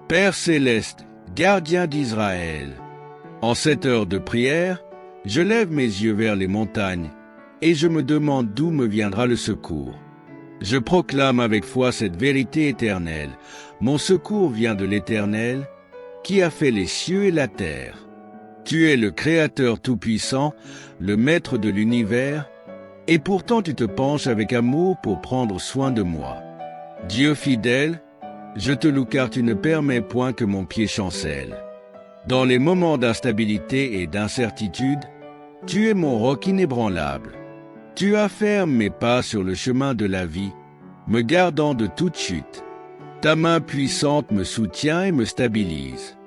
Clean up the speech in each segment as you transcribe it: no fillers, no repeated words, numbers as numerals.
Père céleste, gardien d'Israël, en cette heure de prière, je lève mes yeux vers les montagnes et je me demande d'où me viendra le secours. Je proclame avec foi cette vérité éternelle. Mon secours vient de l'Éternel, qui a fait les cieux et la terre. Tu es le Créateur tout-puissant, le Maître de l'univers, et pourtant tu te penches avec amour pour prendre soin de moi. Dieu fidèle, je te loue car tu ne permets point que mon pied chancelle. Dans les moments d'instabilité et d'incertitude, tu es mon roc inébranlable. Tu affermes mes pas sur le chemin de la vie, me gardant de toute chute. Ta main puissante me soutient et me stabilise.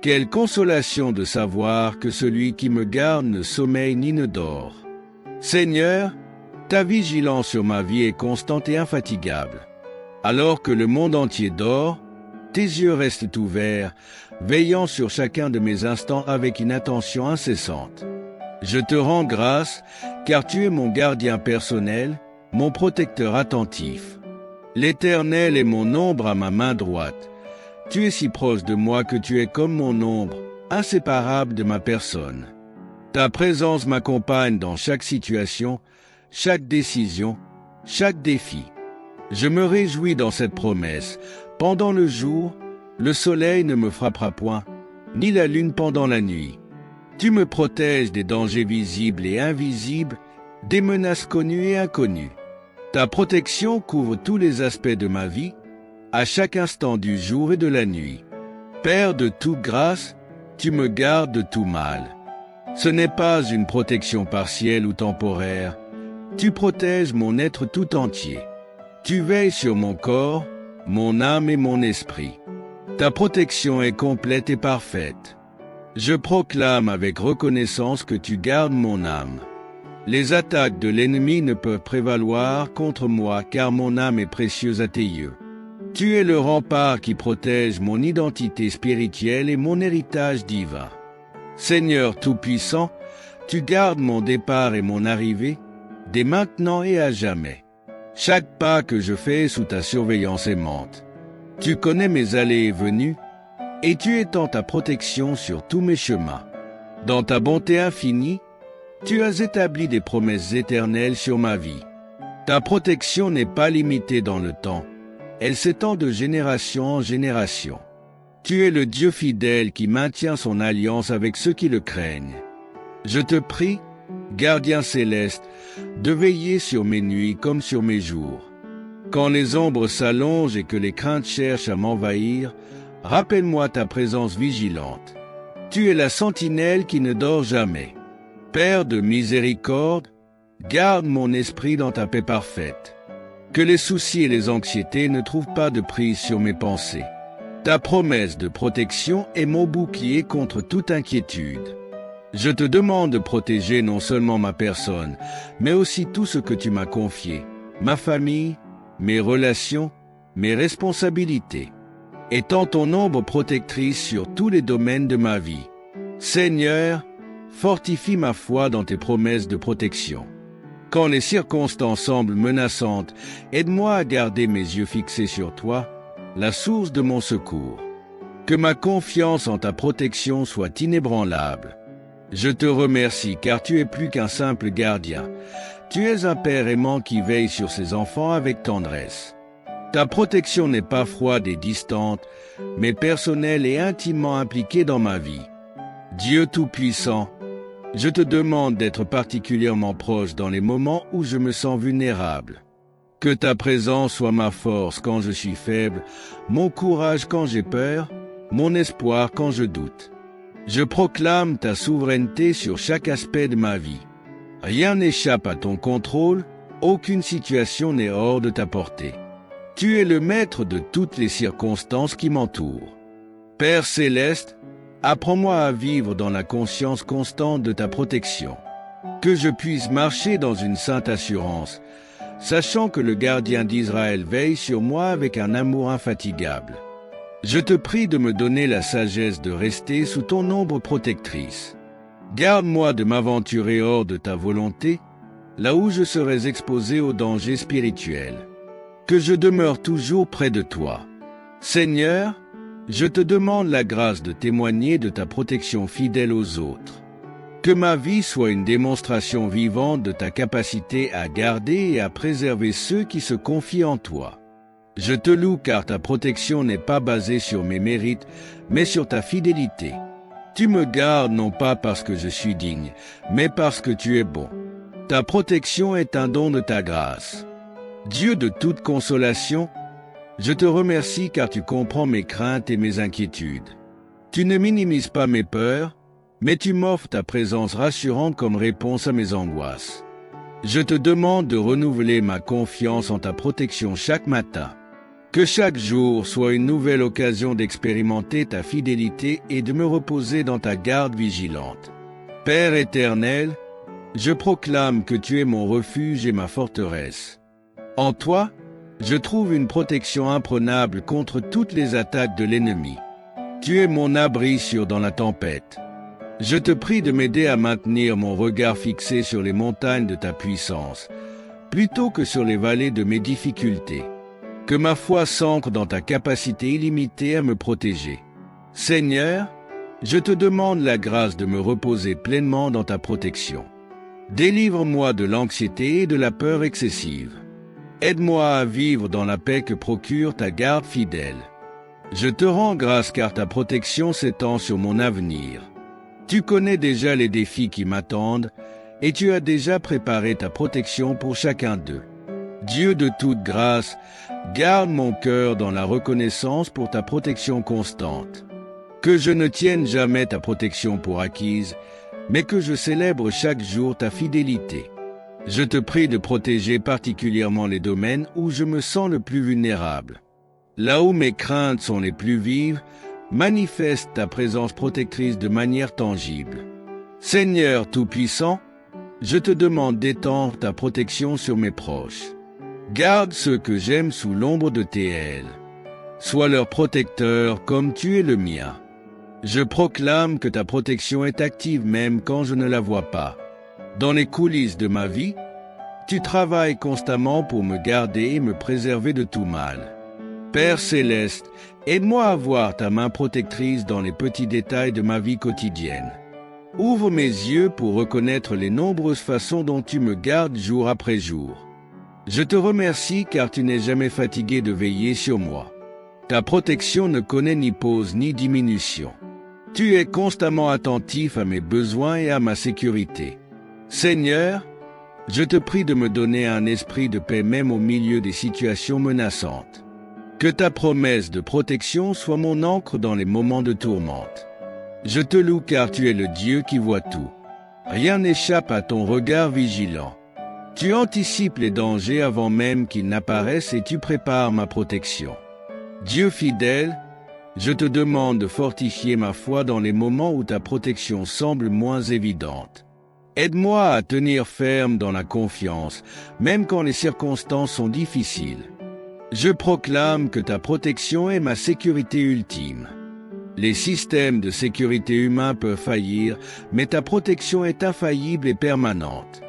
Quelle consolation de savoir que celui qui me garde ne sommeille ni ne dort. Seigneur, ta vigilance sur ma vie est constante et infatigable. Alors que le monde entier dort, tes yeux restent ouverts, veillant sur chacun de mes instants avec une attention incessante. Je te rends grâce, car tu es mon gardien personnel, mon protecteur attentif. L'Éternel est mon ombre à ma main droite. Tu es si proche de moi que tu es comme mon ombre, inséparable de ma personne. Ta présence m'accompagne dans chaque situation, chaque décision, chaque défi. Je me réjouis dans cette promesse. Pendant le jour, le soleil ne me frappera point, ni la lune pendant la nuit. Tu me protèges des dangers visibles et invisibles, des menaces connues et inconnues. Ta protection couvre tous les aspects de ma vie, à chaque instant du jour et de la nuit. Père de toute grâce, tu me gardes de tout mal. Ce n'est pas une protection partielle ou temporaire. Tu protèges mon être tout entier. Tu veilles sur mon corps, mon âme et mon esprit. Ta protection est complète et parfaite. Je proclame avec reconnaissance que tu gardes mon âme. Les attaques de l'ennemi ne peuvent prévaloir contre moi car mon âme est précieuse à tes yeux. Tu es le rempart qui protège mon identité spirituelle et mon héritage divin. Seigneur Tout-Puissant, tu gardes mon départ et mon arrivée, dès maintenant et à jamais. Chaque pas que je fais sous ta surveillance aimante. Tu connais mes allées et venues, et tu étends ta protection sur tous mes chemins. Dans ta bonté infinie, tu as établi des promesses éternelles sur ma vie. Ta protection n'est pas limitée dans le temps, elle s'étend de génération en génération. Tu es le Dieu fidèle qui maintient son alliance avec ceux qui le craignent. Je te prie, gardien céleste, de veiller sur mes nuits comme sur mes jours. Quand les ombres s'allongent et que les craintes cherchent à m'envahir, rappelle-moi ta présence vigilante. Tu es la sentinelle qui ne dort jamais. Père de miséricorde, garde mon esprit dans ta paix parfaite. Que les soucis et les anxiétés ne trouvent pas de prise sur mes pensées. Ta promesse de protection est mon bouclier contre toute inquiétude. Je te demande de protéger non seulement ma personne, mais aussi tout ce que tu m'as confié, ma famille, mes relations, mes responsabilités. Étends ton ombre protectrice sur tous les domaines de ma vie. Seigneur, fortifie ma foi dans tes promesses de protection. Quand les circonstances semblent menaçantes, aide-moi à garder mes yeux fixés sur toi, la source de mon secours. Que ma confiance en ta protection soit inébranlable. Je te remercie car tu es plus qu'un simple gardien. Tu es un père aimant qui veille sur ses enfants avec tendresse. Ta protection n'est pas froide et distante, mais personnelle et intimement impliquée dans ma vie. Dieu Tout-Puissant, je te demande d'être particulièrement proche dans les moments où je me sens vulnérable. Que ta présence soit ma force quand je suis faible, mon courage quand j'ai peur, mon espoir quand je doute. Je proclame ta souveraineté sur chaque aspect de ma vie. Rien n'échappe à ton contrôle, aucune situation n'est hors de ta portée. Tu es le maître de toutes les circonstances qui m'entourent. Père céleste, apprends-moi à vivre dans la conscience constante de ta protection. Que je puisse marcher dans une sainte assurance, sachant que le gardien d'Israël veille sur moi avec un amour infatigable. Je te prie de me donner la sagesse de rester sous ton ombre protectrice. Garde-moi de m'aventurer hors de ta volonté, là où je serais exposé aux dangers spirituels. Que je demeure toujours près de toi. Seigneur, Je te demande la grâce de témoigner de ta protection fidèle aux autres. Que ma vie soit une démonstration vivante de ta capacité à garder et à préserver ceux qui se confient en toi. Je te loue car ta protection n'est pas basée sur mes mérites, mais sur ta fidélité. Tu me gardes non pas parce que je suis digne, mais parce que tu es bon. Ta protection est un don de ta grâce. Dieu de toute consolation, je te remercie car tu comprends mes craintes et mes inquiétudes. Tu ne minimises pas mes peurs, mais tu m'offres ta présence rassurante comme réponse à mes angoisses. Je te demande de renouveler ma confiance en ta protection chaque matin. Que chaque jour soit une nouvelle occasion d'expérimenter ta fidélité et de me reposer dans ta garde vigilante. Père éternel, je proclame que tu es mon refuge et ma forteresse. En toi, je trouve une protection imprenable contre toutes les attaques de l'ennemi. Tu es mon abri sûr dans la tempête. Je te prie de m'aider à maintenir mon regard fixé sur les montagnes de ta puissance, plutôt que sur les vallées de mes difficultés. Que ma foi s'ancre dans ta capacité illimitée à me protéger. Seigneur, je te demande la grâce de me reposer pleinement dans ta protection. Délivre-moi de l'anxiété et de la peur excessive. Aide-moi à vivre dans la paix que procure ta garde fidèle. Je te rends grâce car ta protection s'étend sur mon avenir. Tu connais déjà les défis qui m'attendent et tu as déjà préparé ta protection pour chacun d'eux. Dieu de toute grâce, garde mon cœur dans la reconnaissance pour ta protection constante. Que je ne tienne jamais ta protection pour acquise, mais que je célèbre chaque jour ta fidélité. Je te prie de protéger particulièrement les domaines où je me sens le plus vulnérable. Là où mes craintes sont les plus vives, manifeste ta présence protectrice de manière tangible. Seigneur Tout-Puissant, je te demande d'étendre ta protection sur mes proches. Garde ceux que j'aime sous l'ombre de tes ailes. Sois leur protecteur comme tu es le mien. Je proclame que ta protection est active même quand je ne la vois pas. Dans les coulisses de ma vie, tu travailles constamment pour me garder et me préserver de tout mal. Père céleste, aide-moi à voir ta main protectrice dans les petits détails de ma vie quotidienne. Ouvre mes yeux pour reconnaître les nombreuses façons dont tu me gardes jour après jour. Je te remercie car tu n'es jamais fatigué de veiller sur moi. Ta protection ne connaît ni pause ni diminution. Tu es constamment attentif à mes besoins et à ma sécurité. Seigneur, je te prie de me donner un esprit de paix même au milieu des situations menaçantes. Que ta promesse de protection soit mon ancre dans les moments de tourmente. Je te loue car tu es le Dieu qui voit tout. Rien n'échappe à ton regard vigilant. Tu anticipes les dangers avant même qu'ils n'apparaissent et tu prépares ma protection. Dieu fidèle, je te demande de fortifier ma foi dans les moments où ta protection semble moins évidente. Aide-moi à tenir ferme dans la confiance, même quand les circonstances sont difficiles. Je proclame que ta protection est ma sécurité ultime. Les systèmes de sécurité humains peuvent faillir, mais ta protection est infaillible et permanente.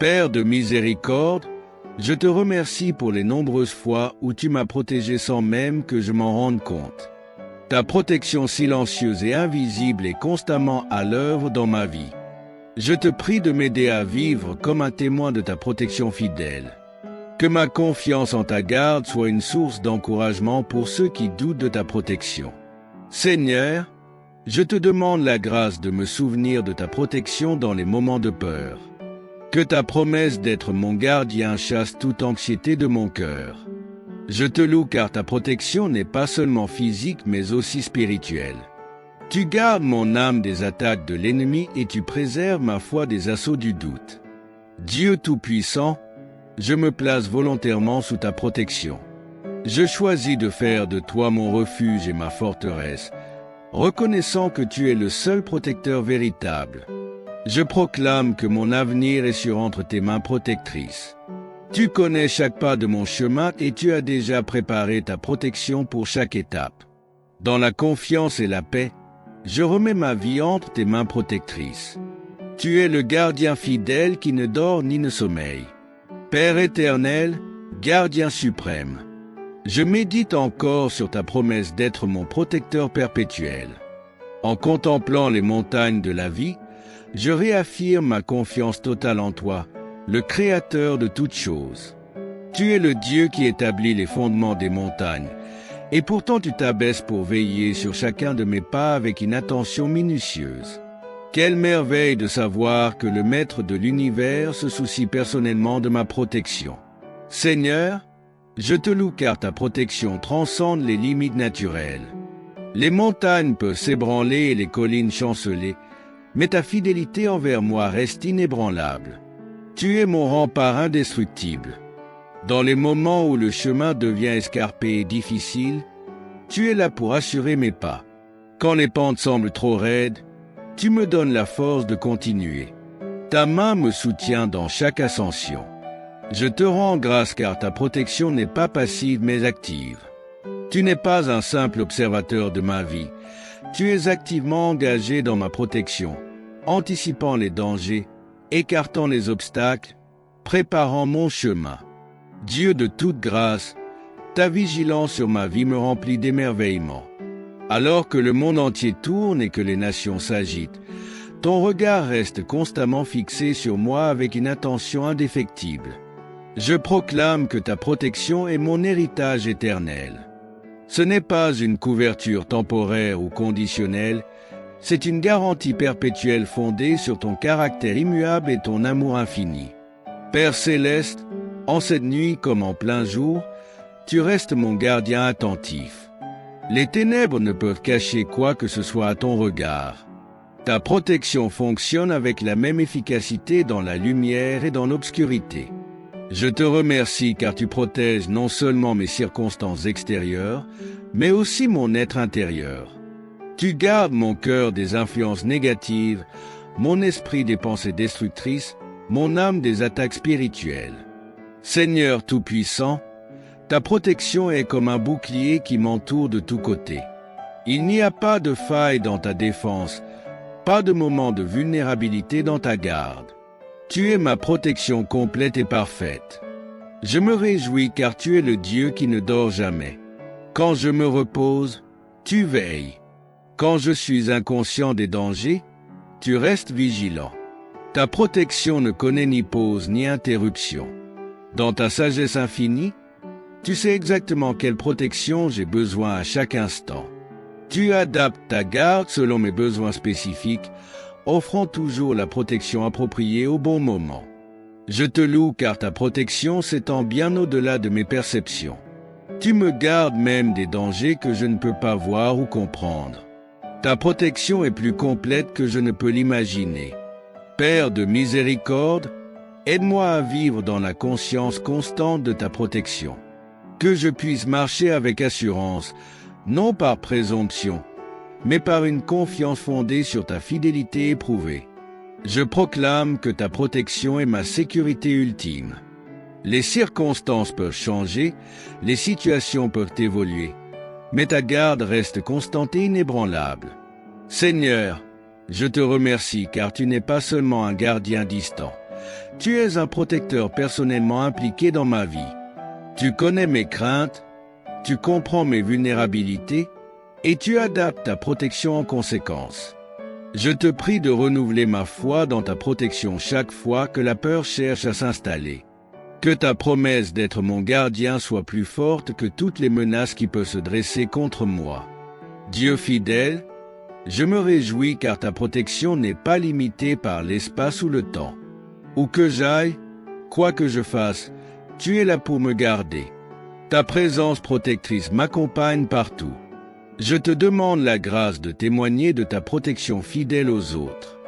Père de miséricorde, je te remercie pour les nombreuses fois où tu m'as protégé sans même que je m'en rende compte. Ta protection silencieuse et invisible est constamment à l'œuvre dans ma vie. Je te prie de m'aider à vivre comme un témoin de ta protection fidèle. Que ma confiance en ta garde soit une source d'encouragement pour ceux qui doutent de ta protection. Seigneur, je te demande la grâce de me souvenir de ta protection dans les moments de peur. Que ta promesse d'être mon gardien chasse toute anxiété de mon cœur. Je te loue car ta protection n'est pas seulement physique mais aussi spirituelle. Tu gardes mon âme des attaques de l'ennemi et tu préserves ma foi des assauts du doute. Dieu Tout-Puissant, je me place volontairement sous ta protection. Je choisis de faire de toi mon refuge et ma forteresse, reconnaissant que tu es le seul protecteur véritable. Je proclame que mon avenir est sûr entre tes mains protectrices. Tu connais chaque pas de mon chemin et tu as déjà préparé ta protection pour chaque étape. Dans la confiance et la paix, je remets ma vie entre tes mains protectrices. Tu es le gardien fidèle qui ne dort ni ne sommeille. Père éternel, gardien suprême, Je médite encore sur ta promesse d'être mon protecteur perpétuel. En contemplant les montagnes de la vie, je réaffirme ma confiance totale en toi, le Créateur de toutes choses. Tu es le Dieu qui établit les fondements des montagnes, et pourtant tu t'abaisses pour veiller sur chacun de mes pas avec une attention minutieuse. Quelle merveille de savoir que le Maître de l'univers se soucie personnellement de ma protection. Seigneur, je te loue car ta protection transcende les limites naturelles. Les montagnes peuvent s'ébranler et les collines chanceler, mais ta fidélité envers moi reste inébranlable. Tu es mon rempart indestructible. Dans les moments où le chemin devient escarpé et difficile, tu es là pour assurer mes pas. Quand les pentes semblent trop raides, tu me donnes la force de continuer. Ta main me soutient dans chaque ascension. Je te rends grâce car ta protection n'est pas passive mais active. Tu n'es pas un simple observateur de ma vie. Tu es activement engagé dans ma protection, anticipant les dangers, écartant les obstacles, préparant mon chemin. Dieu de toute grâce, ta vigilance sur ma vie me remplit d'émerveillement. Alors que le monde entier tourne et que les nations s'agitent, ton regard reste constamment fixé sur moi avec une attention indéfectible. Je proclame que ta protection est mon héritage éternel. Ce n'est pas une couverture temporaire ou conditionnelle, c'est une garantie perpétuelle fondée sur ton caractère immuable et ton amour infini. Père céleste, en cette nuit comme en plein jour, tu restes mon gardien attentif. Les ténèbres ne peuvent cacher quoi que ce soit à ton regard. Ta protection fonctionne avec la même efficacité dans la lumière et dans l'obscurité. Je te remercie car tu protèges non seulement mes circonstances extérieures, mais aussi mon être intérieur. Tu gardes mon cœur des influences négatives, mon esprit des pensées destructrices, mon âme des attaques spirituelles. Seigneur Tout-Puissant, ta protection est comme un bouclier qui m'entoure de tous côtés. Il n'y a pas de faille dans ta défense, pas de moment de vulnérabilité dans ta garde. Tu es ma protection complète et parfaite. Je me réjouis car tu es le Dieu qui ne dort jamais. Quand je me repose, tu veilles. Quand je suis inconscient des dangers, tu restes vigilant. Ta protection ne connaît ni pause ni interruption. Dans ta sagesse infinie, tu sais exactement quelle protection j'ai besoin à chaque instant. Tu adaptes ta garde selon mes besoins spécifiques, offrant toujours la protection appropriée au bon moment. Je te loue car ta protection s'étend bien au-delà de mes perceptions. Tu me gardes même des dangers que je ne peux pas voir ou comprendre. Ta protection est plus complète que je ne peux l'imaginer. Père de miséricorde, aide-moi à vivre dans la conscience constante de ta protection. Que je puisse marcher avec assurance, non par présomption, mais par une confiance fondée sur ta fidélité éprouvée. Je proclame que ta protection est ma sécurité ultime. Les circonstances peuvent changer, les situations peuvent évoluer, mais ta garde reste constante et inébranlable. Seigneur, je te remercie car tu n'es pas seulement un gardien distant. Tu es un protecteur personnellement impliqué dans ma vie. Tu connais mes craintes, tu comprends mes vulnérabilités et tu adaptes ta protection en conséquence. Je te prie de renouveler ma foi dans ta protection chaque fois que la peur cherche à s'installer. Que ta promesse d'être mon gardien soit plus forte que toutes les menaces qui peuvent se dresser contre moi. Dieu fidèle, je me réjouis car ta protection n'est pas limitée par l'espace ou le temps. Où que j'aille, quoi que je fasse, tu es là pour me garder. Ta présence protectrice m'accompagne partout. Je te demande la grâce de témoigner de ta protection fidèle aux autres.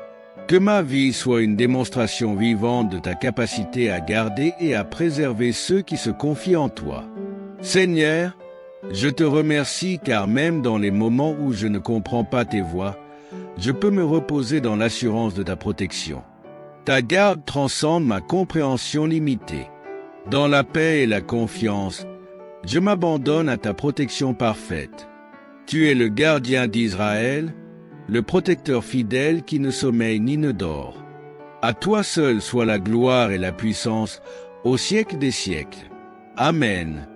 Que ma vie soit une démonstration vivante de ta capacité à garder et à préserver ceux qui se confient en toi. Seigneur, je te remercie car même dans les moments où je ne comprends pas tes voies, je peux me reposer dans l'assurance de ta protection. Ta garde transcende ma compréhension limitée. Dans la paix et la confiance, je m'abandonne à ta protection parfaite. Tu es le gardien d'Israël, le protecteur fidèle qui ne sommeille ni ne dort. À toi seul soit la gloire et la puissance au siècle des siècles. Amen.